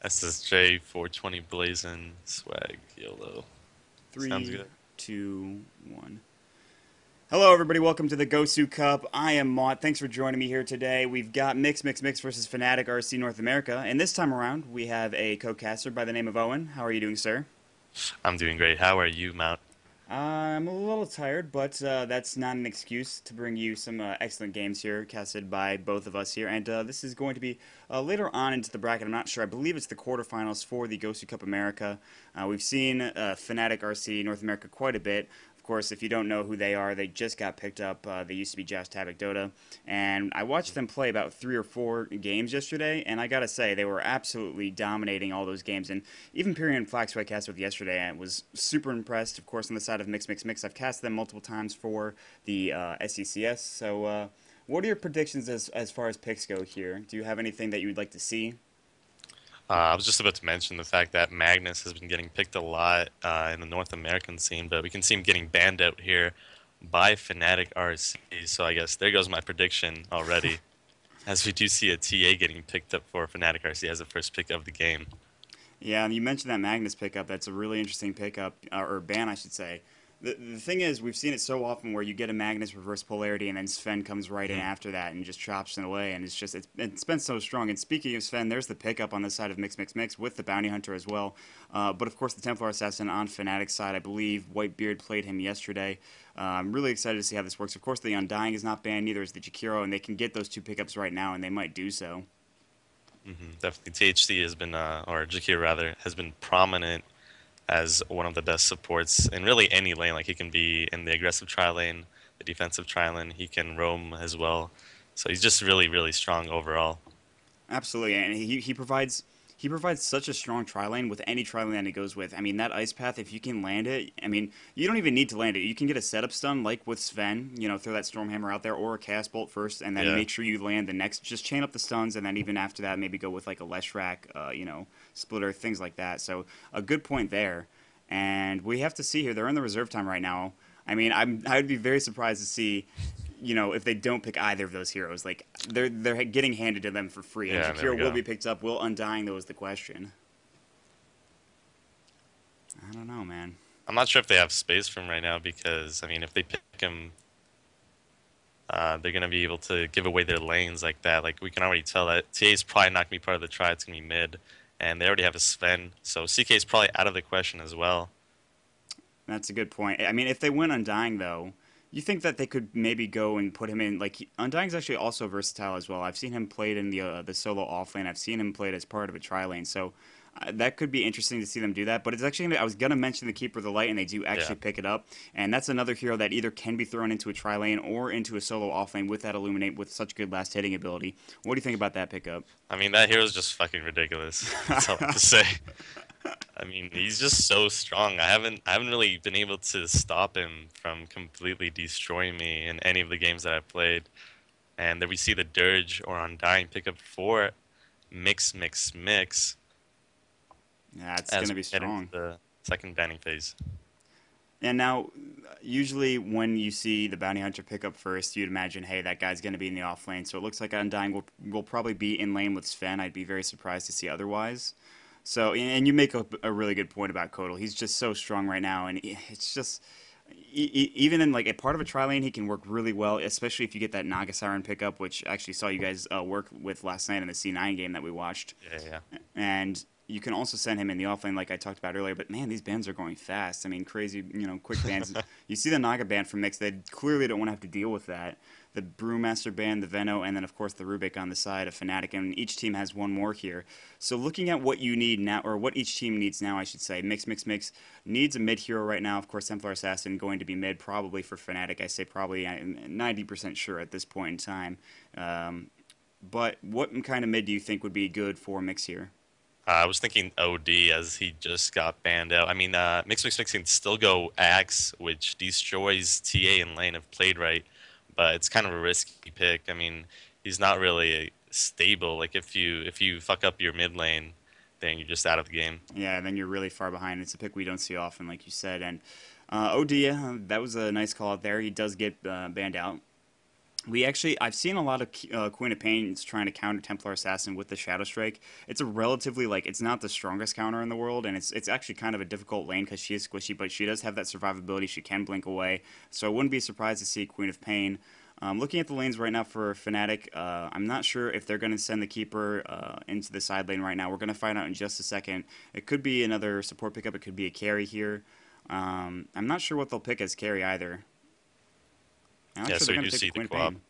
SSJ 420 Blazing Swag YOLO. Sounds Three, good. 2, 1. Hello, everybody. Welcome to the GosuCup. I am Maut. Thanks for joining me here today. We've got Mixmixmix versus Fnatic North America, and this time around we have a co-caster by the name of Owen. How are you doing, sir? I'm doing great. How are you, Maut? I'm a little tired, but that's not an excuse to bring you some excellent games here, casted by both of us here. And this is going to be later on into the bracket. I'm not sure. I believe it's the quarterfinals for the GosuCup America. We've seen Fnatic RC North America quite a bit. Of course, if you don't know who they are, they just got picked up. They used to be Josh Tavik Dota, and I watched them play about 3 or 4 games yesterday, and I gotta say they were absolutely dominating all those games. And even Pyrion Flax, who I cast with yesterday, I was super impressed. Of course, on the side of Mixmixmix, I've cast them multiple times for the SECS. So, what are your predictions as far as picks go here? Do you have anything that you would like to see? I was just about to mention the fact that Magnus has been getting picked a lot in the North American scene, but we can see him getting banned out here by Fnatic RC. So I guess there goes my prediction already, as we do see a TA getting picked up for Fnatic RC as the first pick of the game. Yeah, and you mentioned that Magnus pickup. That's a really interesting pickup, or ban, I should say. The thing is, we've seen it so often where you get a Magnus reverse polarity, and then Sven comes right in Mhm. after that and just chops it away, and it's been so strong. And speaking of Sven, there's the pickup on the side of Mix with the Bounty Hunter as well. But of course, the Templar Assassin on Fnatic's side, I believe Whitebeard played him yesterday. I'm really excited to see how this works. Of course, the Undying is not banned, neither is the Jakiro, and they can get those two pickups right now, and they might do so. Definitely, THC has been, or Jakir rather, has been prominent as one of the best supports in really any lane. Like he can be in the aggressive tri lane, the defensive tri lane. He can roam as well. So he's just really, really strong overall. Absolutely, and he provides such a strong tri lane with any tri lane that he goes with. I mean, that ice path, if you can land it, I mean, you don't even need to land it. You can get a setup stun like with Sven, throw that Stormhammer out there or a Cast Bolt first, and then Yeah. make sure you land the next. Just chain up the stuns, and then even after that, maybe go with like a Leshrac, splitter, things like that. So a good point there. And we have to see here. They're in the reserve time right now. I mean, I'd be very surprised to see if they don't pick either of those heroes. Like they're getting handed to them for free, and Yeah, there we Jakiro will go. be picked up. Will Undying though is the question. I don't know, man. I'm not sure if they have space for him right now because, I mean, if they pick him, they're going to be able to give away their lanes like that. Like, we can already tell that TA is probably not going to be part of the try. It's going to be mid. And they already have a Sven. So CK is probably out of the question as well. That's a good point. I mean, if they win Undying though, you think that they could maybe go and put him in like Undying's actually also versatile as well. I've seen him played in the solo off lane. I've seen him played as part of a tri lane. So that could be interesting to see them do that. But it's actually I was gonna mention the Keeper of the Light, and they do Yeah. actually pick it up. And that's another hero that either can be thrown into a tri lane or into a solo off lane with that Illuminate with such good last hitting ability. What do you think about that pickup? I mean, that hero's just fucking ridiculous. That's all I have to say. I mean, he's just so strong. I haven't really been able to stop him from completely destroying me in any of the games that I've played. And then we see the Dirge or Undying pick up for Mix Yeah, it's as gonna we be head into strong. the second banning phase. And now, usually when you see the bounty hunter pick up first, you'd imagine, hey, that guy's going to be in the off lane. So it looks like Undying will probably be in lane with Sven. I'd be very surprised to see otherwise. So, and you make a really good point about Kodal. He's just so strong right now, and it's just even in like a part of a tri lane, he can work really well, especially if you get that Naga Siren pickup, which actually saw you guys work with last night in the C9 game that we watched. Yeah, yeah. And you can also send him in the offlane, like I talked about earlier. But man, these bans are going fast. I mean, crazy, quick bans. You see the Naga ban from Mix. They clearly don't want to have to deal with that. The Brewmaster ban, the Veno, and then of course the Rubik on the side of Fnatic. And each team has one more here. So looking at what you need now, or what each team needs now, I should say, Mix needs a mid hero right now. Of course, Templar Assassin going to be mid probably for Fnatic. I say probably. I'm 90% sure at this point in time. But what kind of mid do you think would be good for Mix here? I was thinking OD as he just got banned out. I mean, Mix can still go Axe, which destroys TA in lane if played right, but it's kind of a risky pick. I mean, he's not really stable. Like if you fuck up your mid lane, then you're just out of the game. Yeah, and then you're really far behind. It's a pick we don't see often, like you said. And OD, that was a nice call out there. He does get banned out. I've seen a lot of Queen of Pains trying to counter Templar Assassin with the Shadow Strike. It's a relatively like it's not the strongest counter in the world, and it's actually kind of a difficult lane because she is squishy, but she does have that survivability. She can blink away, so I wouldn't be surprised to see Queen of Pain. Looking at the lanes right now for Fnatic, I'm not sure if they're going to send the Keeper into the side lane right now. We're going to find out in just a second. It could be another support pickup. It could be a carry here. I'm not sure what they'll pick as carry either. I'm not Yeah, sure so they're we going do to take the see the Queen of co-op. Pain.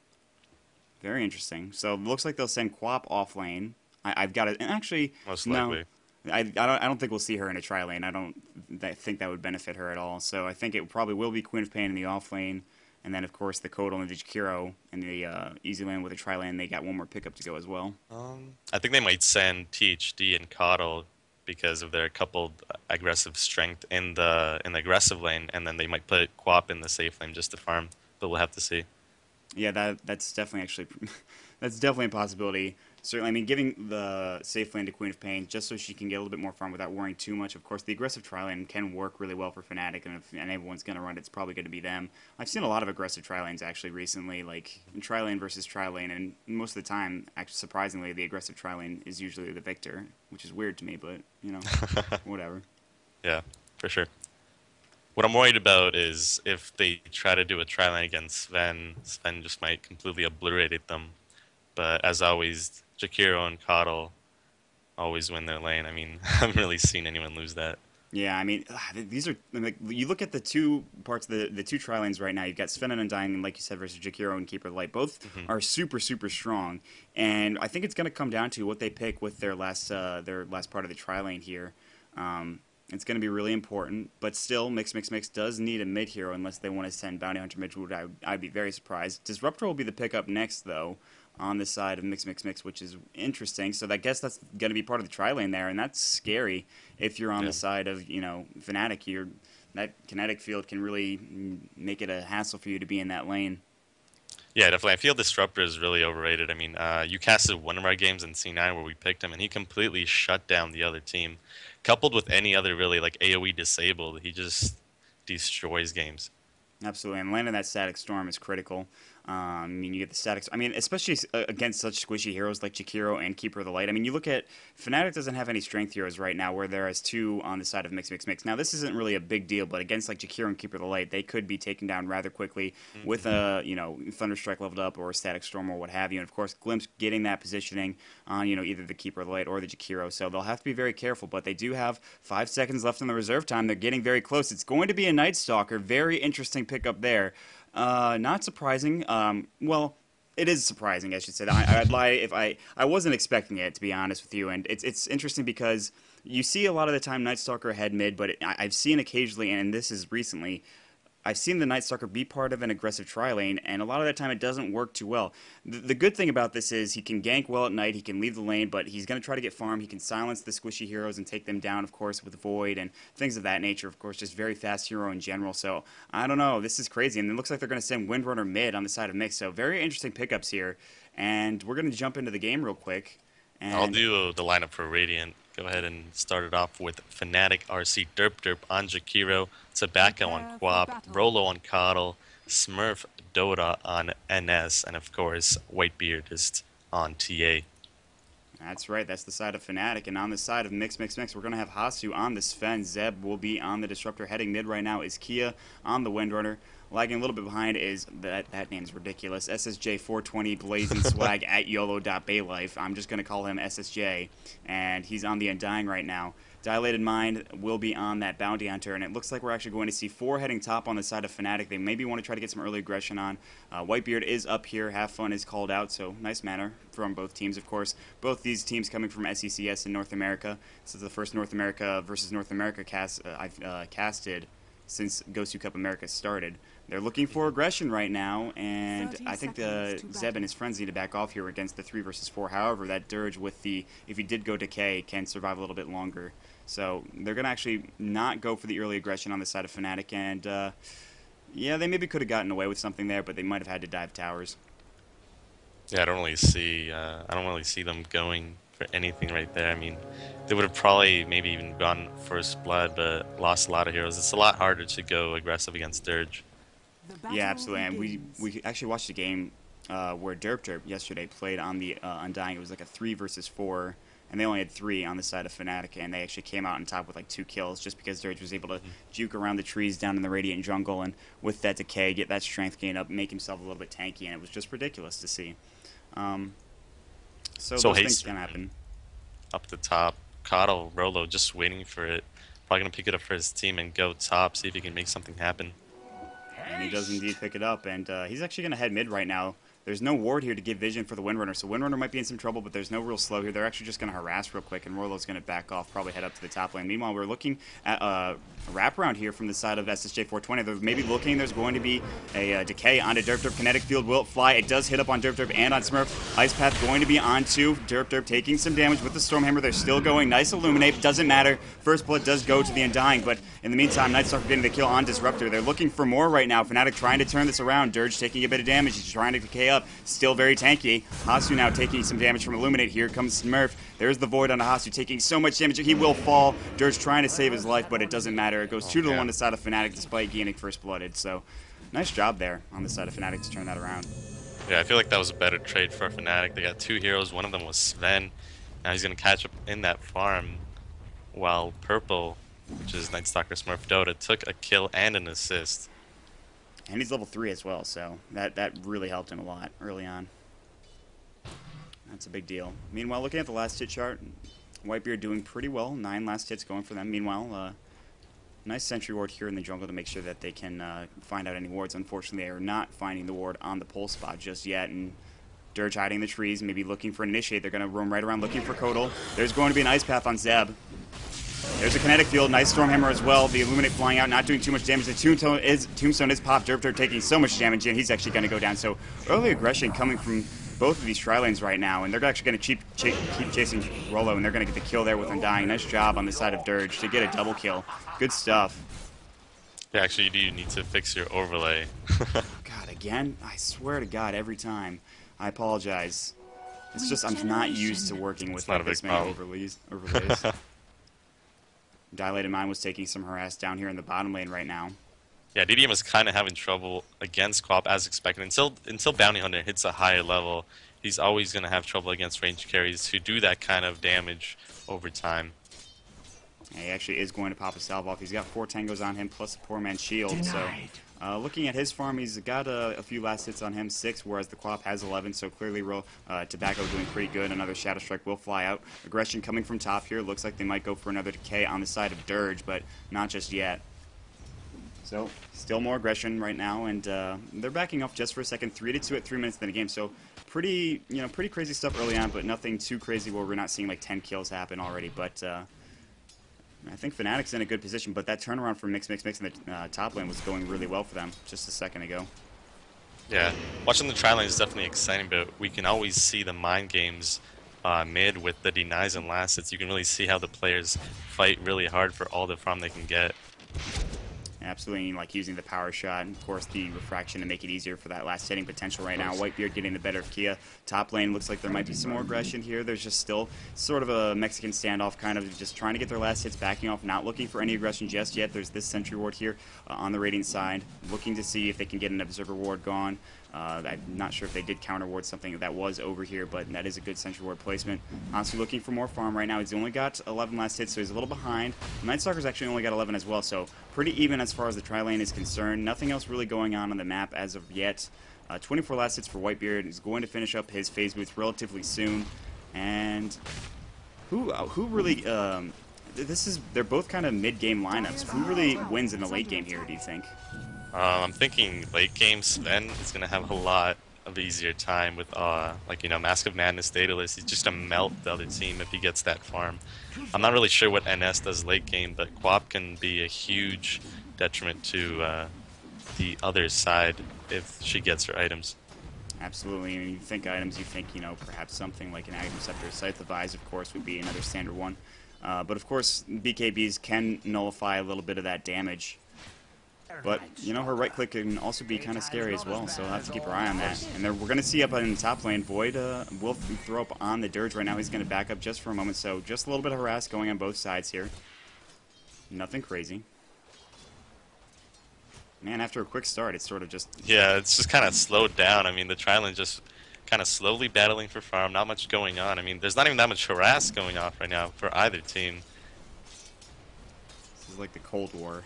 Very interesting. So it looks like they'll send Quap off lane. I've got it. And actually, Most no, likely. I don't think we'll see her in a tri lane. I think that would benefit her at all. So I think it probably will be Queen of Pain in the off lane, and then of course the Codal and the Jakiro in the easy lane with a tri lane. They got one more pickup to go as well. I think they might send THD and Coddle because of their coupled aggressive strength in the aggressive lane, and then they might put Quap in the safe lane just to farm. But we'll have to see. Yeah, that's definitely actually that's definitely a possibility. Certainly, I mean, giving the safe lane to Queen of Pain just so she can get a little bit more farm without worrying too much. Of course, the aggressive tri lane can work really well for Fnatic, and if anyone's going to run it, it's probably going to be them. I've seen a lot of aggressive tri lanes actually recently, like tri lane versus tri lane, and most of the time, actually surprisingly, the aggressive tri lane is usually the victor, which is weird to me, but whatever. Yeah, for sure. What I'm worried about is if they try to do a tri lane against Sven, Sven just might completely obliterate them. But as always, Jakiro and Coddle always win their lane. I mean, I haven't really seen anyone lose that. Yeah, I mean, these are like you look at the two parts of the two tri lanes right now. You've got Sven and Undying, and like you said, versus Jakiro and Keeper Light. Both Hmm. are super strong, and I think it's going to come down to what they pick with their last part of the tri lane here. It's going to be really important, but still, Mix does need a mid hero unless they want to send Bounty Hunter mid. I'd be very surprised. Disruptor will be the pickup next though, on the side of Mix, which is interesting. So I guess that's going to be part of the tri lane there, and that's scary if you're on Yeah. the side of Fnatic. That kinetic field can really make it a hassle for you to be in that lane. Yeah, definitely. I feel Disruptor is really overrated. I mean, you casted one of our games in C9 where we picked him, and he completely shut down the other team. Coupled with any other really like AoE disabled, he just destroys games. Absolutely, and landing that static storm is critical. I mean, you get the static. I mean, especially against such squishy heroes like Jakiro and Keeper of the Light. I mean, you look at Fnatic doesn't have any strength heroes right now, where there is two on the side of Mix. Now, this isn't really a big deal, but against like Jakiro and Keeper of the Light, they could be taken down rather quickly with Hmm. a Thunderstrike leveled up or a Static Storm or what have you. And of course, Glimpse getting that positioning on either the Keeper of the Light or the Jakiro. So they'll have to be very careful. But they do have 5 seconds left in the reserve time. They're getting very close. It's going to be a Night Stalker. Very interesting pickup there. Not surprising. Well, it is surprising, I should say. I'd lie if I wasn't expecting it, to be honest with you. And it's interesting because you see a lot of the time Night Stalker head mid, but I've seen occasionally, and this is recently, I've seen the Night Stalker be part of an aggressive tri lane, and a lot of the time it doesn't work too well. The good thing about this is he can gank well at night, he can leave the lane, but he's going to try to get farm. He can silence the squishy heroes and take them down, of course, with Void and things of that nature. Of course, just very fast hero in general. So I don't know. This is crazy, and it looks like they're going to send Windrunner mid on the side of Mix. So very interesting pickups here, and we're going to jump into the game real quick. I'll And do the lineup for Radiant. Go ahead and start it off with Fnatic, RC, Derp on Jakiro, Tobacco on Prepare for Quap, battle. Rolo on Coddle, Smurf Dota on NS, and of course Whitebeard just on TA. that's right. That's the side of Fnatic. And on the side of Mix, we're going to have Hasu on the Sven. Zeb will be on the Disruptor. Heading mid right now is Kia on the Windrunner. Lagging a little bit behind is that name's ridiculous. SSJ 420 Blazing Swag at YOLO.Baylife. I'm just going to call him SSJ. And he's on the Undying right now. Dilated Mind will be on that Bounty Hunter, and it looks like we're actually going to see four heading top on the side of Fnatic. They maybe want to try to get some early aggression on. Whitebeard is up here. Have Fun is called out, so nice manner from both teams, of course. Both these teams coming from SECS in North America. This is the first North America versus North America cast I've casted since GosuCup Americas started. They're looking for aggression right now, and 30 I think seconds to Zeb and battle. his friends need to back off here against the 3 versus 4. However, that Dirge with the, if he did go decay, can survive a little bit longer. So they're going to actually not go for the early aggression on the side of Fnatic, and yeah, they maybe could have gotten away with something there, but they might have had to dive towers. Yeah, I don't really see them going for anything right there. I mean, they would have probably maybe even gone first blood, but lost a lot of heroes. It's a lot harder to go aggressive against Dirge. The Yeah, battle absolutely. And we begins. we actually watched the game where Derp yesterday played on the Undying. It was like a 3 versus 4, and they only had 3 on the side of Fnatic, and they actually came out on top with like 2 kills just because Derp was able to juke around the trees down in the Radiant jungle, and with that decay, get that strength gain up, make himself a little bit tanky, and it was just ridiculous to see. Um, so So those things Haste can happen. up the top. Coddle, Rolo just waiting for it. Probably gonna pick it up for his team and go top, see if he can make something happen. And he does indeed pick it up, and he's actually going to head mid right now. There's no ward here to give vision for the Windrunner, so Windrunner might be in some trouble, but there's no real slow here. They're actually just going to harass real quick, and Rolo's going to back off, probably head up to the top lane. Meanwhile, we're looking at a wraparound here from the side of SSJ 420. They're maybe looking, there's going to be a decay onto Derp. Kinetic Field will fly. It does hit up on Derp and on Smurf. Ice Path going to be onto Derp, taking some damage with the Stormhammer. They're still going. Nice Illuminate. Doesn't matter. First Blood does go to the Undying, but in the meantime, Nightstalker getting the kill on Disruptor. They're looking for more right now. Fnatic trying to turn this around. Dirge taking a bit of damage. He's trying to decay up. Still very tanky. Hasu now taking some damage from Illuminate. Here comes Smurf. There's the Void on Hasu taking so much damage. He will fall. Dirge trying to save his life, but it doesn't matter. It goes 2 to 1 on the side of Fnatic despite gaining First Blooded. So nice job there on the side of Fnatic to turn that around. Yeah, I feel like that was a better trade for Fnatic. They got 2 heroes. One of them was Sven. Now he's gonna catch up in that farm, while Purple, which is Nightstalker Smurf Dota, took a kill and an assist. And he's level 3 as well, so that really helped him a lot early on. That's a big deal. Meanwhile, looking at the last hit chart, Whitebeard doing pretty well. 9 last hits going for them. Meanwhile, nice sentry ward here in the jungle to make sure that they can find out any wards. Unfortunately, they are not finding the ward on the pole spot just yet, and Dirge hiding in the trees, maybe looking for an initiate. They're going to roam right around looking for Kodal. There's going to be an Ice Path on Zeb. There's a Kinetic Field, nice Stormhammer as well. The Illuminate flying out, not doing too much damage. The Tombstone is popped. Derp taking so much damage, and he's actually going to go down. So early aggression coming from both of these tri-lanes right now, and they're actually going to keep chasing Rolo, and they're going to get the kill there with Undying. Nice job on the side of Dirge to get a double kill. Good stuff. Yeah, actually, you do need to fix your overlay. God, again? I swear to God, every time. I apologize. It's just I'm not used to working with like, this many overlays. Dilated Mind was taking some harass down here in the bottom lane right now. Yeah, DDM is kind of having trouble against Quap as expected. Until Bounty Hunter hits a higher level, he's always going to have trouble against ranged carries who do that kind of damage over time. Yeah, he actually is going to pop a salve off. He's got 4 tangos on him plus a poor man's shield. So looking at his farm, he's got a few last hits on him, 6, whereas the Quap has 11. So clearly, Tobacco doing pretty good. Another Shadow Strike will fly out. Aggression coming from top here. Looks like they might go for another decay on the side of Dirge, but not just yet. So still more aggression right now, and they're backing off just for a second. 3-2 at 3 minutes in the game. So pretty crazy stuff early on, but nothing too crazy where we're not seeing like 10 kills happen already. But I think Fnatic's in a good position, but that turnaround from Mixmixmix in the top lane was going really well for them just a second ago. Yeah, watching the tri lane is definitely exciting, but we can always see the mind games mid with the denies and last hits. You can really see how the players fight really hard for all the farm they can get. Absolutely, like using the power shot and of course the refraction to make it easier for that last hitting potential right now. Whitebeard getting the better of Kia. Top lane looks like there might be some more aggression here. There's just still sort of a Mexican standoff, kind of just trying to get their last hits, backing off, not looking for any aggression just yet. There's this sentry ward here on the Radiant side, looking to see if they can get an observer ward gone. I'm not sure if they did counter ward something that was over here, but that is a good sentry ward placement. Honestly, looking for more farm right now. He's only got 11 last hits, so he's a little behind. Nightstalker's actually only got 11 as well, so pretty even as far as the tri-lane is concerned. Nothing else really going on the map as of yet. 24 last hits for Whitebeard. He's going to finish up his phase boots relatively soon. And who really... they're both kind of mid-game lineups. Who really wins in the late game here, do you think? I'm thinking late game Sven is going to have a lot of easier time with, Mask of Madness, Daedalus. He's just going to melt the other team if he gets that farm. I'm not really sure what NS does late game, but Quap can be a huge detriment to the other side if she gets her items. Absolutely. I mean, you think items, you think, perhaps something like an Aghanim Scepter. Scythe of Eyes, of course, would be another standard one. But, of course, BKBs can nullify a little bit of that damage. But, her right click can also be kind of scary as well, so we'll have to keep our eye on that. And we're going to see up in the top lane, Void will throw up on the Dirge right now. He's going to back up just for a moment, so just a little bit of harass going on both sides here. Nothing crazy. Man, after a quick start, it's sort of just Yeah, it's just kind of slowed down. I mean, the Triland just kind of slowly battling for farm, not much going on. I mean, there's not even that much harass going off right now for either team. this is like the Cold War.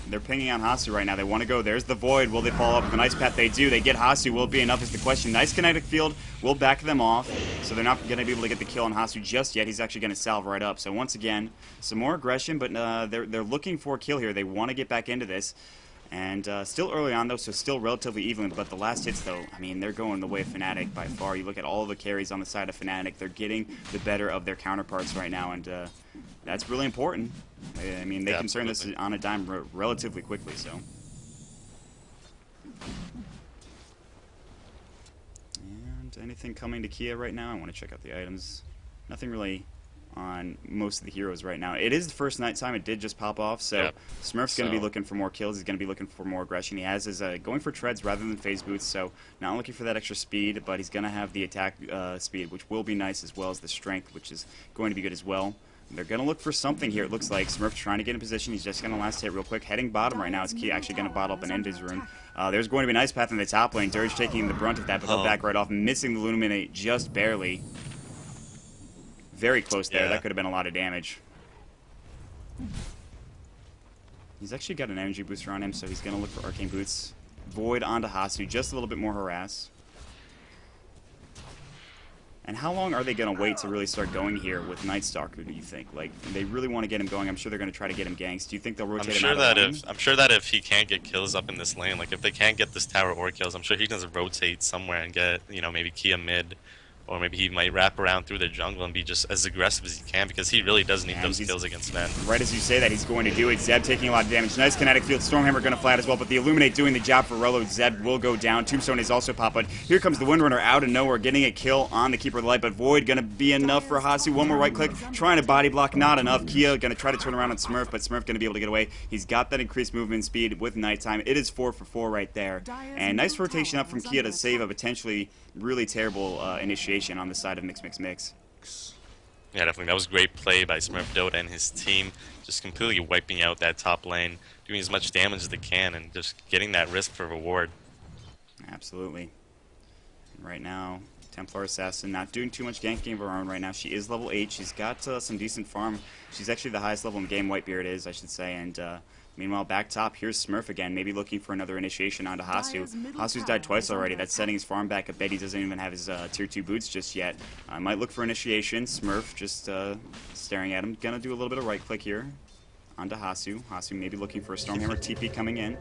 They're pinging on Hasu right now. They want to go. There's the Void. Will they follow up with a nice path? They do. They get Hasu. Will it be enough is the question. Nice kinetic field. Will back them off. So they're not going to be able to get the kill on Hasu just yet. He's actually going to salve right up. So once again, some more aggression, but they're looking for a kill here. They want to get back into this. And still early on, though, so still relatively even. But the last hits, though, I mean, they're going the way of Fnatic by far. You look at all the carries on the side of Fnatic. They're getting the better of their counterparts right now, and that's really important. I mean, they can turn this on a dime relatively quickly, so. And anything coming to Kia right now? I want to check out the items. Nothing really on most of the heroes right now. It is the first night time. It did just pop off, so Yep. Smurf's going to be looking for more kills. He's going to be looking for more aggression. He has his going for treads rather than phase boots, so not looking for that extra speed, but he's going to have the attack speed, which will be nice, as well as the strength, which is going to be good as well. They're going to look for something here, it looks like. Smurf trying to get in position. He's just going to last hit real quick. Heading bottom right now. Is Key actually going to bottle up and end his rune. There's going to be a nice path in the top lane. Dirge taking the brunt of that, but he'll back right off, missing the Luminate just barely. Very close there. That could have been a lot of damage. He's actually got an energy booster on him, so he's going to look for Arcane Boots. Void onto Hasu, just a little bit more harass. And how long are they going to wait to really start going here with Night Stalker, do you think? Like, they really want to get him going. I'm sure they're going to try to get him ganks. Do you think they'll rotate him out of the lane? I'm sure that if he can't get kills up in this lane, like if they can't get this tower or kills, I'm sure he doesn't rotate somewhere and get, you know, maybe Kia mid. Or maybe he might wrap around through the jungle and be just as aggressive as he can, because he really does need those kills against men. Right as you say that, he's going to do it. Zeb taking a lot of damage. Nice kinetic field. Stormhammer going to flat as well, but the Illuminate doing the job for Rolo. Zeb will go down. Tombstone is also pop, but here comes the Windrunner out of nowhere, getting a kill on the Keeper of the Light, but Void going to be enough for Hasu. One more right click, trying to body block, not enough. Kia going to try to turn around on Smurf, but Smurf going to be able to get away. He's got that increased movement speed with nighttime. It is 4 for 4 right there. And nice rotation up from Kia to save a potentially really terrible initiation on the side of Mixmixmix. Yeah, definitely. That was great play by Smurf Dota and his team, just completely wiping out that top lane, doing as much damage as they can, and just getting that risk for reward. Absolutely. Right now, Templar Assassin not doing too much ganking of her own right now. She is level 8. She's got some decent farm. She's actually the highest level in the game, Whitebeard is, I should say, and meanwhile, back top, here's Smurf again, maybe looking for another initiation onto Hasu. Hasu's died twice already. That's setting his farm back a bit. He doesn't even have his tier 2 boots just yet. Might look for initiation. Smurf just staring at him. Gonna do a little bit of right click here onto Hasu. Hasu maybe looking for a Stormhammer TP coming in.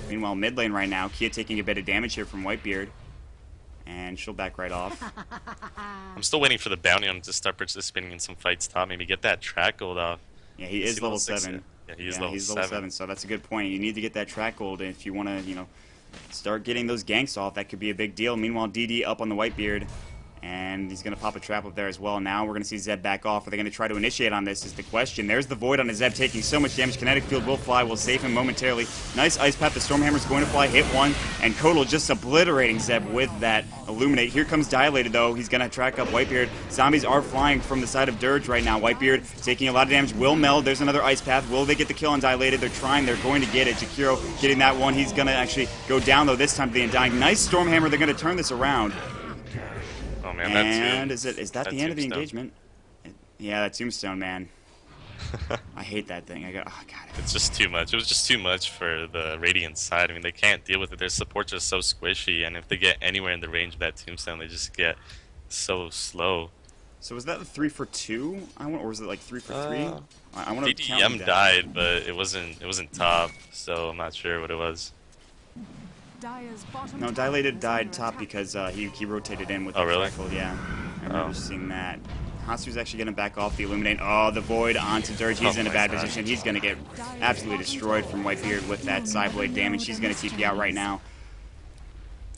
Meanwhile, mid lane right now, Kia taking a bit of damage here from Whitebeard. And she'll back right off. I'm still waiting for the bounty on him to start participating in some fights top. Maybe get that track gold off. Yeah, he is level 7. Yeah, he's level 7. So that's a good point. You need to get that track gold, and if you want to, you know, start getting those ganks off, that could be a big deal. Meanwhile, DD up on the Whitebeard, and he's going to pop a trap up there as well. Now we're going to see Zeb back off. Are they going to try to initiate on this is the question. There's the Void on his Zeb, taking so much damage. Kinetic Field will fly, will save him momentarily. Nice Ice Path. The Stormhammer's going to fly, hit one, and Kodal just obliterating Zeb with that Illuminate. Here comes Dilated, though. He's going to track up Whitebeard. Zombies are flying from the side of Dirge right now. Whitebeard taking a lot of damage. Will meld. There's another Ice Path. Will they get the kill on Dilated? They're trying. They're going to get it. Jakiro getting that one. He's going to actually go down, though, this time to the Undying. Nice Stormhammer. They're going to turn this around. Oh man, and is that the end of the engagement? Yeah, that Tombstone, man. I hate that thing. Oh god. It's just too much. It was just too much for the Radiant side. I mean, they can't deal with it. Their support's just so squishy, and if they get anywhere in the range of that Tombstone, they just get so slow. So was that the 3 for 2? Or was it like 3 for 3? I want to count DDM died, but it wasn't top, so I'm not sure what it was. No, Dilated died top because he rotated in with the Cycle, yeah. I remember seeing that. Hasu's actually going to back off the Illuminate. Oh, the Void onto Dirge. He's in a bad position. He's going to get absolutely destroyed from Whitebeard with that Psyblade damage. He's going to TP out right now.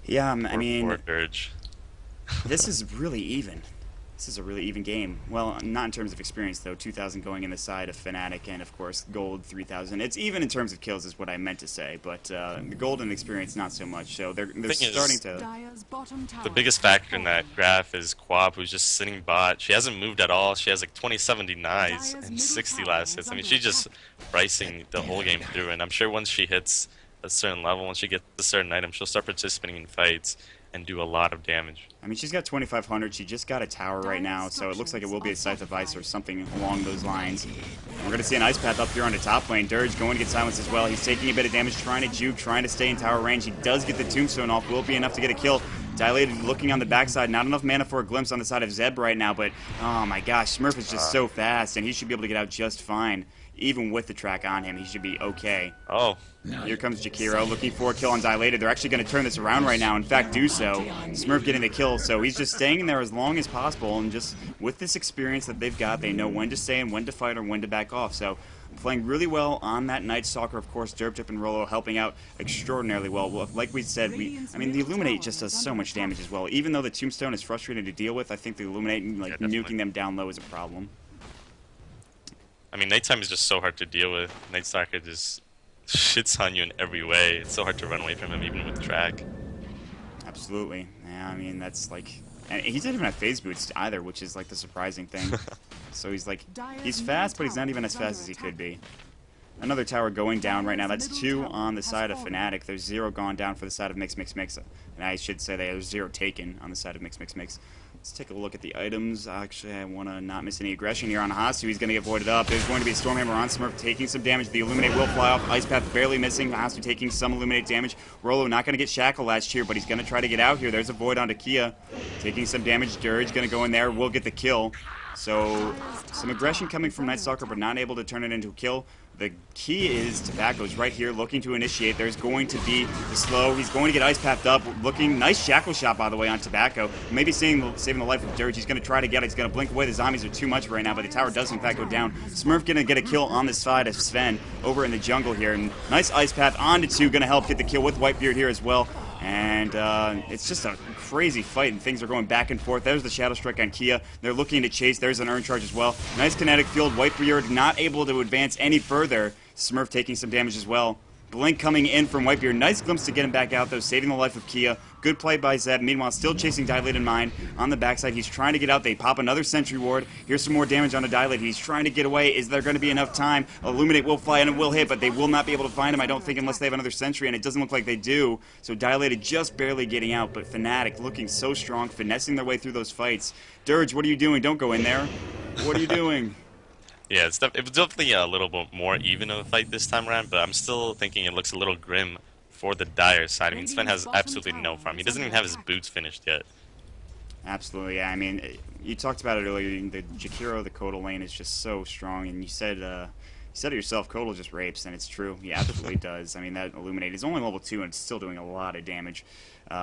Yeah, I mean, poor Dirge. This is really even. This is a really even game. Well, not in terms of experience, though. 2,000 going in the side of Fnatic, and, of course, Gold 3,000. It's even in terms of kills is what I meant to say, but the Gold and experience, not so much. So they're starting to... The biggest factor in that graph is Quap, who's just sitting bot. She hasn't moved at all. She has like 27 denies and 60 last hits. I mean, she's just pricing the whole game through, and I'm sure once she hits a certain level, once she gets a certain item, she'll start participating in fights and do a lot of damage. I mean, she's got 2,500. She just got a tower right now, so it looks like it will be a Scythe of Ice or something along those lines. And we're going to see an Ice Path up here on the top lane. Dirge going to get silenced as well. He's taking a bit of damage, trying to juke, trying to stay in tower range. He does get the Tombstone off. Will be enough to get a kill. Dilated looking on the backside. Not enough mana for a glimpse on the side of Zeb right now, but oh my gosh, Smurf is just so fast, and he should be able to get out just fine. Even with the track on him, he should be okay. Oh. Here comes Jakiro looking for a kill on Dilated. They're actually going to turn this around right now. In fact, do so. Smurf getting the kill, so he's just staying in there as long as possible. And just with this experience that they've got, they know when to stay and when to fight or when to back off. So playing really well on that Night Stalker, of course. Derptip and Rolo helping out extraordinarily well. Like we said, I mean, the Illuminate just does so much damage as well. Even though the Tombstone is frustrating to deal with, I think the Illuminate, like nuking them down low is a problem. I mean, nighttime is just so hard to deal with. Night Stalker just shits on you in every way. It's so hard to run away from him, even with track. Absolutely. Yeah, I mean, that's like... And he doesn't even have phase boots either, which is like the surprising thing. So he's like... He's fast, but he's not even as fast as he could be. Another tower going down right now. That's 2 on the side of Fnatic. There's 0 gone down for the side of Mixmixmix. And I should say there's 0 taken on the side of Mixmixmix. Let's take a look at the items. Actually, I want to not miss any aggression here on Hasu. He's going to get voided up. There's going to be a Stormhammer on Smurf taking some damage. The Illuminate will fly off. Ice Path barely missing. Hasu taking some Illuminate damage. Rolo not going to get Shackle latched here, but he's going to try to get out here. There's a void onto Kia. Taking some damage. Dirge going to go in there. Will get the kill. So, some aggression coming from Night Stalker, but not able to turn it into a kill. The key is Tobacco's right here looking to initiate. There's going to be the slow. He's going to get Ice Pathed up. Looking nice Shackle shot, by the way, on Tobacco. Maybe saving the life of Dirge. He's going to try to get it. He's going to blink away. The zombies are too much right now, but the tower does, in fact, go down. Smurf going to get a kill on the side of Sven over in the jungle here. And nice Ice Path onto 2. Going to help get the kill with Whitebeard here as well. And it's just a crazy fight, and things are going back and forth. There's the Shadow Strike on Kia. They're looking to chase. There's an Urn Charge as well. Nice kinetic field. Whitebeard not able to advance any further. Smurf taking some damage as well. Blink coming in from Whitebeard. Nice glimpse to get him back out, though, saving the life of Kia. Good play by Zeb. Meanwhile, still chasing Dilated Mind on the backside. He's trying to get out. They pop another Sentry Ward. Here's some more damage on a Dilated. He's trying to get away. Is there going to be enough time? Illuminate will fly and it will hit, but they will not be able to find him, I don't think, unless they have another Sentry, and it doesn't look like they do. So Dilated just barely getting out, but Fnatic looking so strong, finessing their way through those fights. Dirge, what are you doing? Don't go in there. What are you doing? Yeah, it was definitely a little bit more even of a fight this time around, but I'm still thinking it looks a little grim for the Dire side. I mean, Sven has absolutely no farm. He doesn't even have his boots finished yet. Absolutely, yeah. I mean, you talked about it earlier. The Jakiro, the Kotal lane is just so strong, and you said it yourself, Kotal just rapes, and it's true. He absolutely does. I mean, that Illuminate is only level 2, and it's still doing a lot of damage.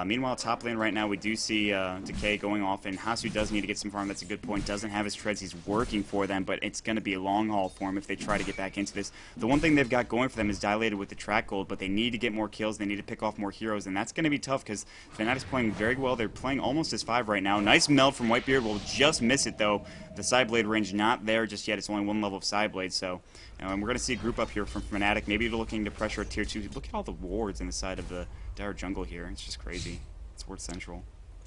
Meanwhile, top lane right now, we do see Decay going off, and Hasu does need to get some farm. That's a good point. Doesn't have his treads. He's working for them, but it's going to be a long haul for him if they try to get back into this. The one thing they've got going for them is Dilated with the track gold, but they need to get more kills. They need to pick off more heroes, and that's going to be tough because Fnatic's playing very well. They're playing almost as 5 right now. Nice meld from Whitebeard. Will just miss it, though. The Sideblade range not there just yet. It's only 1 level of Sideblade, so we're going to see a group up here from Fnatic. Maybe they're looking to pressure a tier 2. Look at all the wards in the side of the Dire jungle here. It's just crazy. It's Ward Central.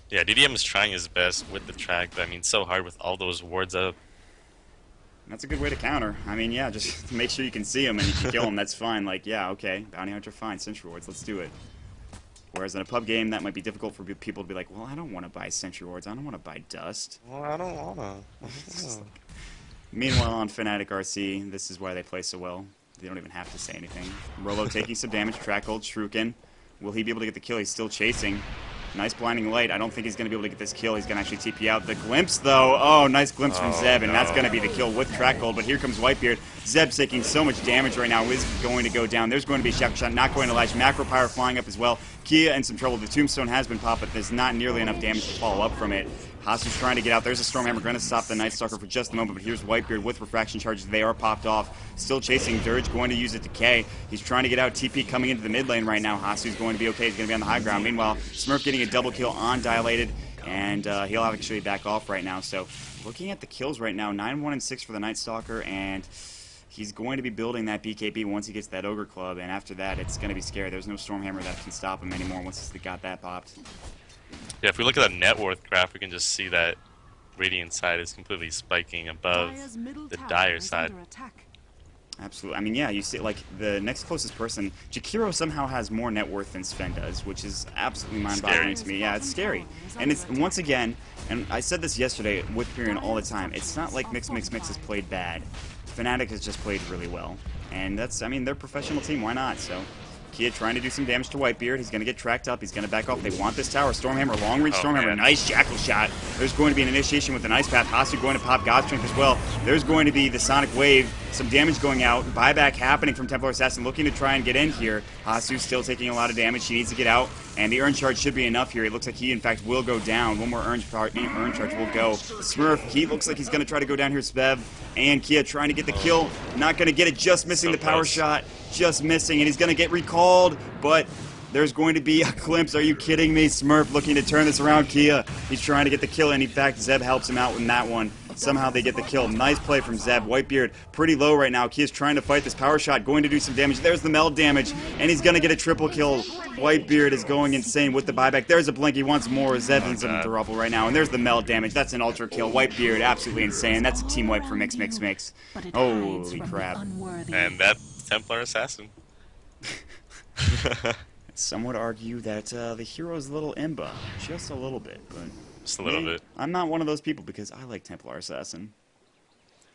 Yeah, DDM is trying his best with the track, but I mean, so hard with all those wards up. That's a good way to counter. I mean, yeah, just make sure you can see him and you can kill him. That's fine. Like, yeah, okay, Bounty Hunter, fine. Sentry Wards, let's do it. Whereas in a pub game, that might be difficult for people to be like, well, I don't want to buy Sentry Wards. I don't want to buy Dust. Well, I don't wanna. Meanwhile, on Fnatic RC, this is why they play so well. They don't even have to say anything. Rolo taking some damage. Track hold, Shuriken. Will he be able to get the kill? He's still chasing. Nice blinding light. I don't think he's going to be able to get this kill. He's going to actually TP out. The glimpse, though. Oh, nice glimpse from Zeb, and that's going to be the kill with track hold. But here comes Whitebeard. Zeb's taking so much damage right now. Is going to go down. There's going to be a Shackle Shot. Not going to latch. Macro Pyre flying up as well. Kia in some trouble. The Tombstone has been popped, but there's not nearly enough damage to follow up from it. Hasu's trying to get out. There's a Stormhammer going to stop the Night Stalker for just a moment, but here's Whitebeard with Refraction Charges. They are popped off. Still chasing Dirge, going to use a Decay. He's trying to get out. TP coming into the mid lane right now. Hasu's going to be okay. He's going to be on the high ground. Meanwhile, Smurf getting a double kill on Dilated, and he'll actually back off right now. So looking at the kills right now, 9, 1, and 6 for the Night Stalker, and he's going to be building that BKB once he gets that Ogre Club, and after that, it's going to be scary. There's no Stormhammer that can stop him anymore once he's got that popped. Yeah, if we look at the net worth graph, we can just see that Radiant side is completely spiking above the Dire side. Absolutely. I mean, yeah, you see, like, the next closest person, Jakiro somehow has more net worth than Sven does, which is absolutely mind-boggling Scary. to me. Yeah, it's scary. And it's, once again, and I said this yesterday with Pyrion all the time, it's not like Mixmixmix has played bad. Fnatic has just played really well. And that's, I mean, they're a professional team, why not? So, Kia trying to do some damage to Whitebeard. He's going to get tracked up. He's going to back off. They want this tower. Stormhammer, long-range Oh Stormhammer. man. Nice Jackal shot. There's going to be an initiation with an Ice Path. Hasu going to pop God Strength as well. There's going to be the Sonic Wave. Some damage going out. Buyback happening from Templar Assassin looking to try and get in here. Hasu still taking a lot of damage. He needs to get out. And the Urn Charge should be enough here. It looks like he, in fact, will go down. One more Urn Charge will go. Smurf, he looks like he's going to try to go down here. Svev and Kia trying to get the kill. Not going to get it. Just missing the power shot. Just missing. And he's going to get recalled. But there's going to be a glimpse. Are you kidding me? Smurf looking to turn this around. Kia, he's trying to get the kill. And in fact, Zeb helps him out in that one. Somehow they get the kill. Nice play from Zeb. Whitebeard pretty low right now. Kia's trying to fight this power shot, going to do some damage. There's the meld damage, and he's going to get a triple kill. Whitebeard is going insane with the buyback. There's a Blinky once more. Zeb needs him to ruffle right now, and there's the meld damage. That's an ultra kill. Whitebeard absolutely insane. That's a team wipe for Mixmixmix. Holy crap. And that Templar Assassin. Some would argue that the hero's a little imba. Just a little bit, but... Just a little bit. I'm not one of those people because I like Templar Assassin.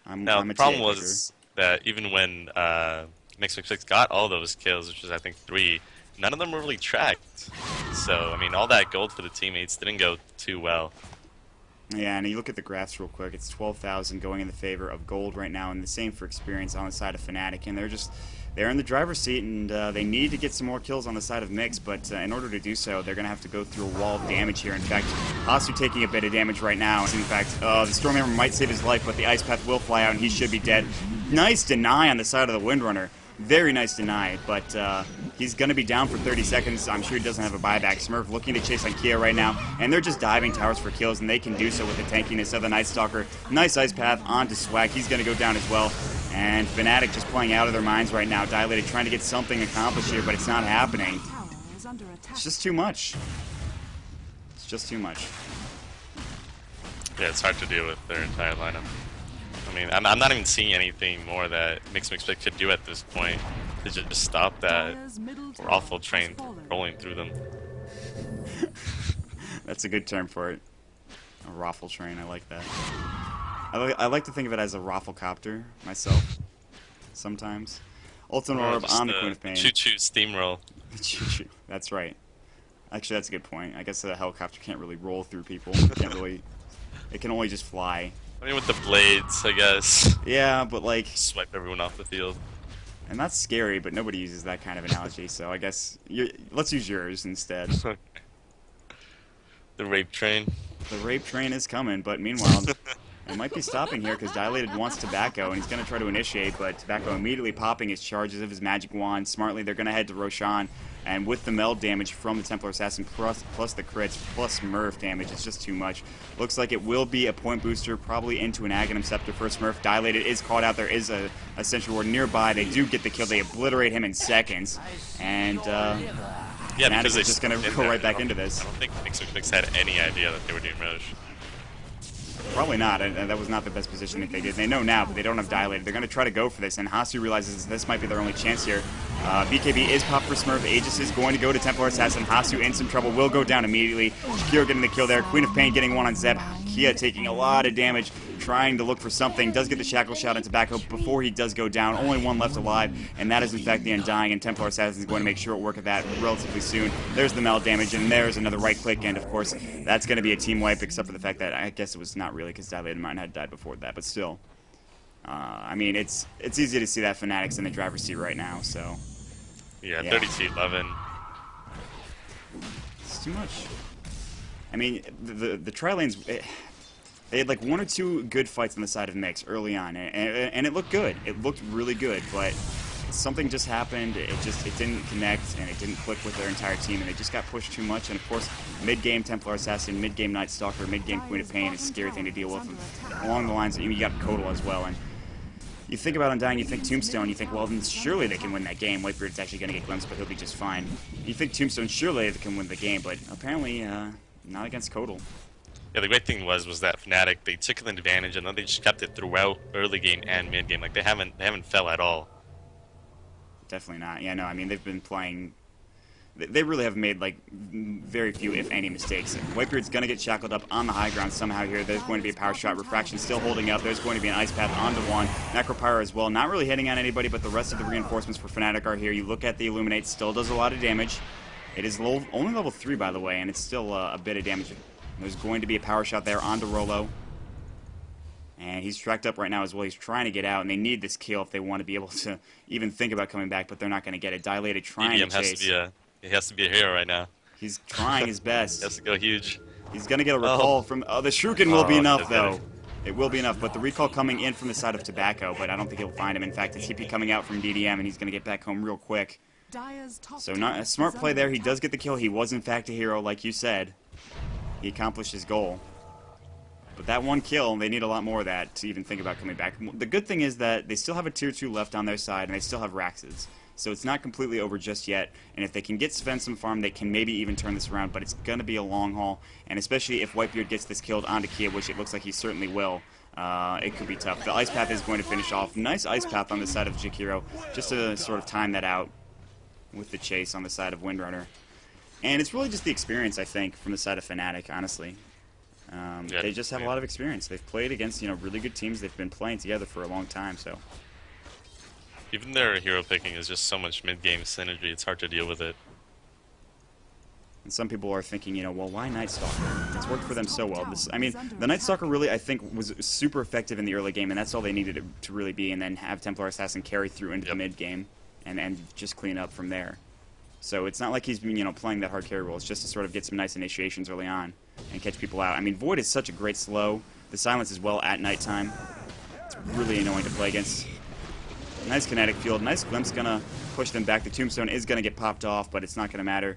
Now, I'm the a problem TA was that even when Mixmixmix got all those kills, which was I think 3, none of them were really tracked. So, I mean, all that gold for the teammates didn't go too well. Yeah, and you look at the graphs real quick. It's 12,000 going in the favor of gold right now, and the same for experience on the side of Fnatic. And they're in the driver's seat, and they need to get some more kills on the side of Mix, but in order to do so, they're going to have to go through a wall of damage here. In fact, Hasu taking a bit of damage right now. In fact, the Stormhammer might save his life, but the Ice Path will fly out, and he should be dead. Nice deny on the side of the Windrunner. Very nice deny, but he's going to be down for 30 seconds. I'm sure he doesn't have a buyback. Smurf looking to chase on Kia right now, and they're just diving towers for kills, and they can do so with the tankiness of the Night Stalker. Nice Ice Path onto Swag. He's going to go down as well. And Fnatic just playing out of their minds right now. Dilated trying to get something accomplished here, but it's not happening. It's just too much. It's just too much. Yeah, it's hard to deal with their entire lineup. I mean, I'm not even seeing anything more that Mixmixmix could do at this point to just stop that awful train rolling through them. That's a good term for it. A raffle train, I like that. I like to think of it as a rafflecopter myself, sometimes. Ultimate Orb on the Queen of Pain. Choo-choo steamroll. Choo-choo, that's right. Actually, that's a good point. I guess the helicopter can't really roll through people. It can't really... It can only just fly. I mean, with the blades, I guess. Yeah, but like... Swipe everyone off the field. And that's scary, but nobody uses that kind of analogy, so I guess... let's use yours instead. The rape train. The rape train is coming, but meanwhile... It might be stopping here because Dilated wants Tobacco, and he's going to try to initiate, but Tobacco immediately popping his charges of his magic wand. Smartly, they're going to head to Roshan, and with the meld damage from the Templar Assassin, plus the crits, plus Smurf damage, it's just too much. Looks like it will be a point booster, probably into an Aghanim Scepter for Smurf. Dilated is caught out. There is a Sentry Ward nearby. They do get the kill. They obliterate him in seconds, and yeah, because they're just going to go right back into this. I don't think Mixmixmix had any idea that they were doing Roche. Probably not. That was not the best position that they did. They know now, but they don't have Dilated. They're going to try to go for this, and Hasu realizes this might be their only chance here. BKB is popped for Smurf. Aegis is going to go to Templar Assassin. Hasu in some trouble. Will go down immediately. Shakiro getting the kill there. Queen of Pain getting one on Zeb. Kia taking a lot of damage, trying to look for something. Does get the Shackle Shot on Tobacco before he does go down. Only one left alive, and that is in fact the Undying, and Templar Assassin is going to make sure it work at that relatively soon. There's the meld damage, and there's another right click, and of course, that's going to be a team wipe, except for the fact that I guess it was not really, because Dilated Mine had died before that, but still. I mean, it's easy to see that Fnatic's in the driver's seat right now, so... Yeah, 32-11. It's too much. I mean, the tri-lanes... They had like 1 or 2 good fights on the side of Mix early on, and it looked good. It looked really good, but something just happened. It didn't connect, and it didn't click with their entire team, and they just got pushed too much. And of course, mid-game Templar Assassin, mid-game Night Stalker, mid-game Queen of Pain is a scary thing to deal with. Along the lines, you got Kodal as well, and you think about Undying, you think Tombstone, you think, well, then surely they can win that game. Whitebeard's actually going to get glimpsed, but he'll be just fine. You think Tombstone, surely they can win the game, but apparently not against Kodal. Yeah, the great thing was that Fnatic they took an advantage and then they just kept it throughout early game and mid game. Like they haven't fell at all. Definitely not. Yeah, no, I mean they've been playing. They really have made like very few, if any, mistakes. Whitebeard's gonna get shackled up on the high ground somehow here. There's going to be a power shot. Refraction still holding up. There's going to be an ice path onto one. Necropyre as well. Not really hitting on anybody, but the rest of the reinforcements for Fnatic are here. You look at the Illuminate, still does a lot of damage. It is only level 3, by the way, and it's still a bit of damage. There's going to be a power shot there onto Rolo. And he's tracked up right now as well. He's trying to get out, and they need this kill if they want to be able to even think about coming back, but they're not going to get it. Dilated trying to chase. He has to be a hero right now. He's trying his best. He has to go huge. He's going to get a recall from... the Shuriken will be enough, though. It. It will be enough, but the recall coming in from the side of Tobacco, but I don't think he'll find him. In fact, a TP coming out from DDM, and he's going to get back home real quick. So not a smart play there. He does get the kill. He was, in fact, a hero, like you said. He accomplished his goal. But that one kill, they need a lot more of that to even think about coming back. The good thing is that they still have a tier 2 left on their side, and they still have Raxes. So it's not completely over just yet. And if they can get Sven some farm, they can maybe even turn this around. But it's going to be a long haul. And especially if Whitebeard gets this killed onto Kia, which it looks like he certainly will, it could be tough. The Ice Path is going to finish off. Nice Ice Path on the side of Jakiro, just to sort of time that out with the chase on the side of Windrunner. And it's really just the experience, I think, from the side of Fnatic, honestly. They just have a lot of experience. They've played against, really good teams. They've been playing together for a long time, so... Even their hero picking is just so much mid-game synergy, it's hard to deal with it. And some people are thinking, well, why Night Stalker? It's worked for them so well. The Night Stalker really, I think, was super effective in the early game, and that's all they needed it to really be, and then have Templar Assassin carry through into the mid-game, and just clean up from there. So it's not like he's been, playing that hard carry role. It's just to sort of get some nice initiations early on and catch people out. I mean, Void is such a great slow. The silence as well at nighttime. It's really annoying to play against. Nice kinetic field. Nice glimpse gonna push them back. The tombstone is gonna get popped off, but it's not gonna matter.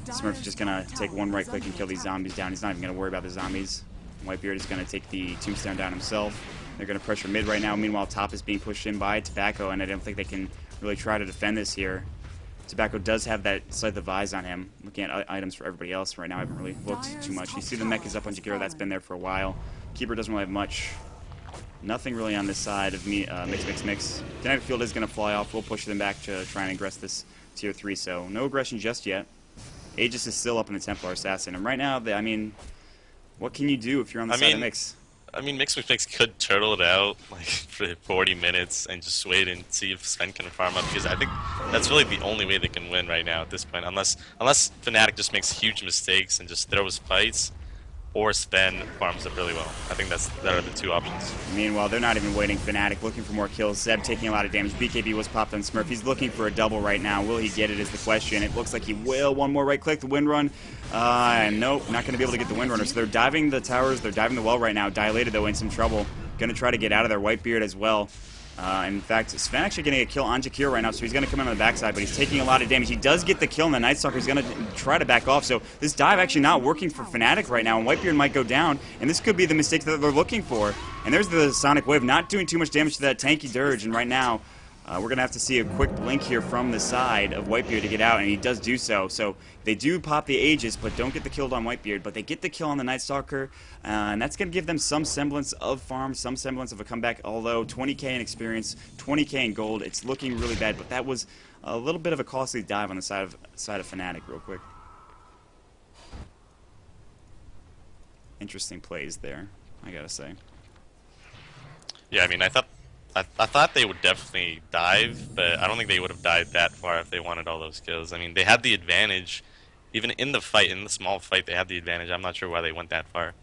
Smurf's just gonna take one right click and kill these zombies down. He's not even gonna worry about the zombies. Whitebeard is gonna take the tombstone down himself. They're gonna pressure mid right now. Meanwhile, top is being pushed in by Tobacco, and I don't think they can really try to defend this here. Tobacco does have that Scythe of Eyes on him. Looking at items for everybody else right now, I haven't really looked too much. You see the mech is up on Jakiro. That's been there for a while. Keeper doesn't really have much. Nothing really on this side of me. Mixmixmix. Kinetic field is going to fly off. We'll push them back to try and aggress this tier 3. So no aggression just yet. Aegis is still up in the Templar Assassin. And right now, what can you do if you're on the side of Mix? Mixmixmix could turtle it out like for 40 minutes and just wait and see if Sven can farm up, because I think that's really the only way they can win right now at this point, unless Fnatic just makes huge mistakes and just throws fights, or Sven farms up really well. I think that are the two options. Meanwhile, they're not even waiting. Fnatic looking for more kills. Zeb taking a lot of damage. BKB was popped on Smurf. He's looking for a double right now. Will he get it is the question. It looks like he will. One more right click, the wind run. Nope, not going to be able to get the wind runner. So they're diving the towers. They're diving the well right now. Dilated, though, in some trouble. Going to try to get out of there. Whitebeard as well. In fact, Sven actually getting a kill on Jakiro right now, so he's going to come in on the backside, but he's taking a lot of damage. He does get the kill, and the Night Stalker is going to try to back off. So this dive actually not working for Fnatic right now, and Whitebeard might go down, and this could be the mistake that they're looking for. And there's the Sonic Wave, not doing too much damage to that tanky Dirge, and right now we're going to have to see a quick blink here from the side of Whitebeard to get out, and he does do so. So they do pop the Aegis, but don't get the kill on Whitebeard, but they get the kill on the Night Stalker, and that's going to give them some semblance of farm, some semblance of a comeback, although 20k in experience, 20k in gold, it's looking really bad, but that was a little bit of a costly dive on the side of Fnatic real quick. Interesting plays there, I gotta say. Yeah, I mean, I thought they would definitely dive, but I don't think they would have dived that far if they wanted all those kills. I mean, they had the advantage. Even in the fight, in the small fight, they had the advantage. I'm not sure why they went that far.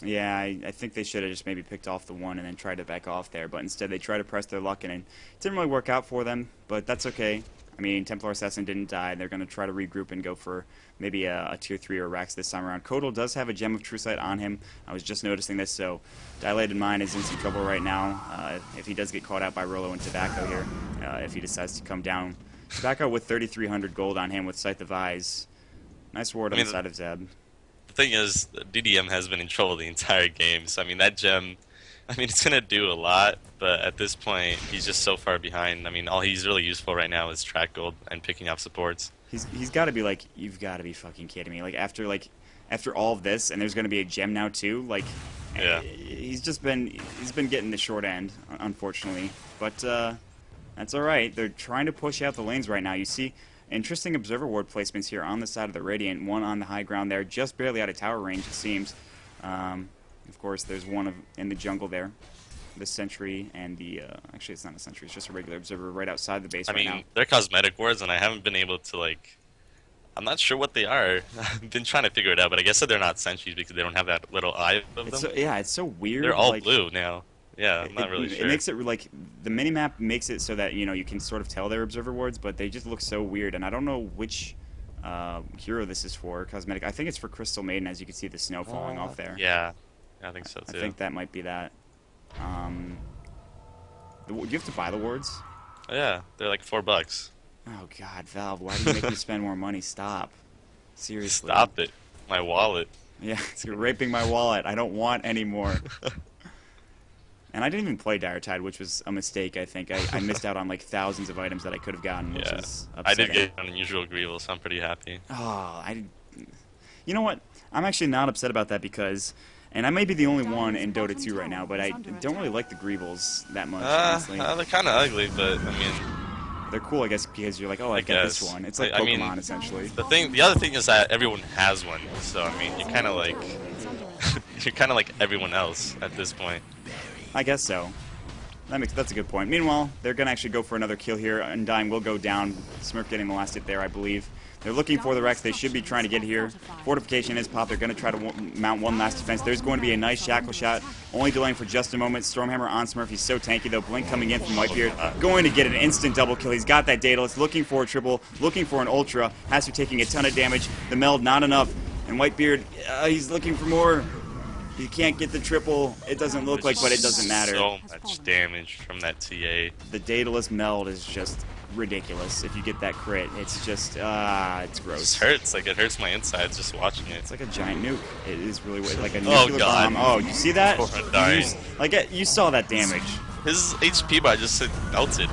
Yeah, I think they should have just maybe picked off the one and then tried to back off there, but instead they tried to press their luck, and it didn't really work out for them, but that's okay. I mean, Templar Assassin didn't die. They're going to try to regroup and go for maybe a tier 3 or Rax this time around. Kotal does have a Gem of True Sight on him. I was just noticing this, so Dilated Mind is in some trouble right now if he does get caught out by Rolo and Tobacco here, if he decides to come down. Tobacco with 3,300 gold on him with Scythe of Eyes. Nice ward on the side of Zeb. The thing is, DDM has been in trouble the entire game, so I mean, that gem, it's going to do a lot, but at this point, he's just so far behind. I mean, all he's really useful right now is track gold and picking up supports. He's got to be like, you've got to be fucking kidding me. Like, after, like, after all of this, and there's going to be a gem now too. Like, Yeah. he's been getting the short end, unfortunately. But that's all right. They're trying to push out the lanes right now. You see interesting observer ward placements here on the side of the Radiant. One on the high ground there, just barely out of tower range, it seems. Of course, there's one in the jungle there. The sentry and the actually it's not a sentry, it's just a regular observer right outside the base I right mean, now. they're cosmetic wards, and I haven't been able to like. I'm not sure what they are. I've been trying to figure it out, but I guess that they're not sentries because they don't have that little eye of It's them. so, yeah, it's so weird. They're all Like blue now. Yeah, I'm not really it sure. makes it like the minimap makes it so that you can sort of tell they're observer wards, but they just look so weird. And I don't know which hero this is for. Cosmetic. I think it's for Crystal Maiden, as you can see the snow falling off there. Yeah, I think so I too. think that might be that. Do you have to buy the wards? Oh, yeah, they're like $4. Oh God, Valve, why do you make me spend more money? Stop. Seriously. Stop it. My wallet. Yeah, you're raping my wallet. I don't want any more. And I didn't even play Dire Tide, which was a mistake, I think. I missed out on like thousands of items that I could have gotten, which Yeah. is I upsetting. did get an unusual Grievous, so I'm pretty happy. Oh, you know what? I'm actually not upset about that because, and I may be the only one in Dota 2 right now, but I don't really like the Greebles that much, honestly. They're kind of ugly, but I mean, They're cool, I guess, because you're like, oh, I I've got this guess. one. It's like I mean, Pokemon, essentially. the other thing is that everyone has one, so I mean, you're kind of like, you're kind of like everyone else at this point. I guess so. That's a good point. Meanwhile, they're going to actually go for another kill here. Undying will go down. Smurf getting the last hit there, I believe. They're looking for the Rex. They should be trying to get here. Fortification is popped. They're going to try to mount one last defense. There's going to be a nice shackle shot. Only delaying for just a moment. Stormhammer on Smurf. He's so tanky, though. Blink coming in from Whitebeard. Going to get an instant double kill. He's got that Daedalus. Looking for a triple. Looking for an ultra. Has to be taking a ton of damage. The meld, not enough. And Whitebeard, he's looking for more. You can't get the triple. It doesn't look like, but it doesn't matter. So much damage from that TA. The Daedalus meld is just ridiculous. If you get that crit, it's just, it's It gross. just hurts. Like, it hurts my insides just watching it. It's like a giant nuke. It is really like a Oh, nuclear God. bomb. Oh, you see that? Poor Undying. You saw that damage. His HP bar just melted.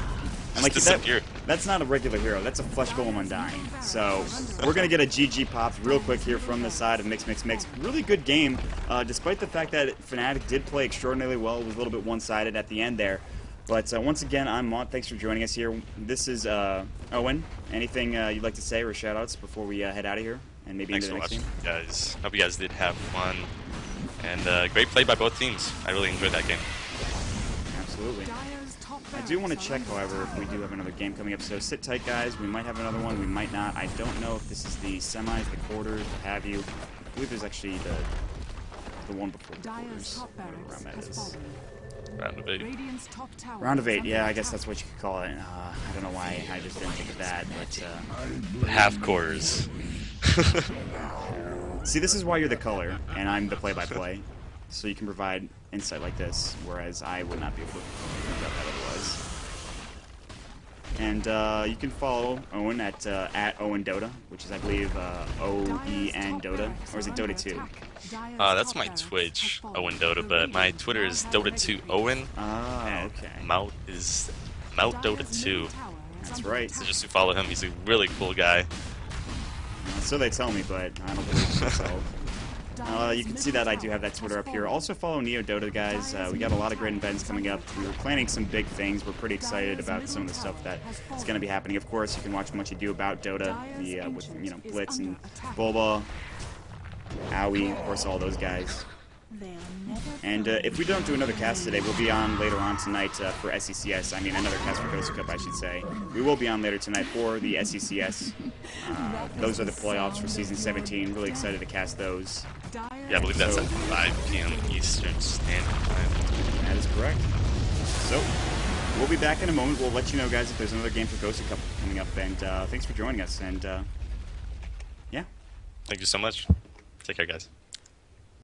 And Just disappeared. that's not a regular hero. That's a Flesh Golem Undying. So we're going to get a GG popped real quick here from the side of Mixmixmix. Really good game, despite the fact that Fnatic did play extraordinarily well. It was a little bit one-sided at the end there. But once again, I'm Maut. Thanks for joining us here. This is Owen. Anything you'd like to say or shout-outs before we head out of here? And maybe Thanks into for the next watching, game? guys. Hope you guys did have fun. And great play by both teams. I really enjoyed that game. Absolutely. I do want to check, however, if we do have another game coming up. So sit tight, guys. We might have another one. We might not. I don't know if this is the semis, the quarters, what have you. I believe there's actually the one before the quarters. Whatever round that is. Round of 8. Round of 8. Yeah, I guess that's what you could call it. I don't know why I just didn't think of that, but Half quarters. see, this is why you're the color and I'm the play-by-play. So you can provide insight like this, whereas I would not be able to figure out that otherwise. And you can follow Owen at Owen Dota, which is, I believe, OEN Dota, or is it Dota 2? That's my Twitch, Owen Dota, but my Twitter is Dota2 Owen. Ah, okay. Maut is Maut Dota 2. That's right. So just to follow him, he's a really cool guy. So they tell me, but I don't believe it myself. You can see that I do have that Twitter up here. Also follow Neo Dota, guys. We got a lot of great events coming up. We were planning some big things. We're pretty excited about some of the stuff that is going to be happening. Of course, you can watch Much Ado About Dota, with Blitz and Bulba, Owie, of course, all those guys. And if we don't do another cast today, we'll be on later on tonight for SECS. I mean, another cast for GosuCup, I should say. We will be on later tonight for the SECS. Those are the playoffs for Season 17. Really excited to cast those. Yeah, I believe that's at 5 p.m. Eastern Standard Time. That is correct. So, we'll be back in a moment. We'll let you know, guys, if there's another game for GosuCup coming up. And thanks for joining us. And, yeah. Thank you so much. Take care, guys.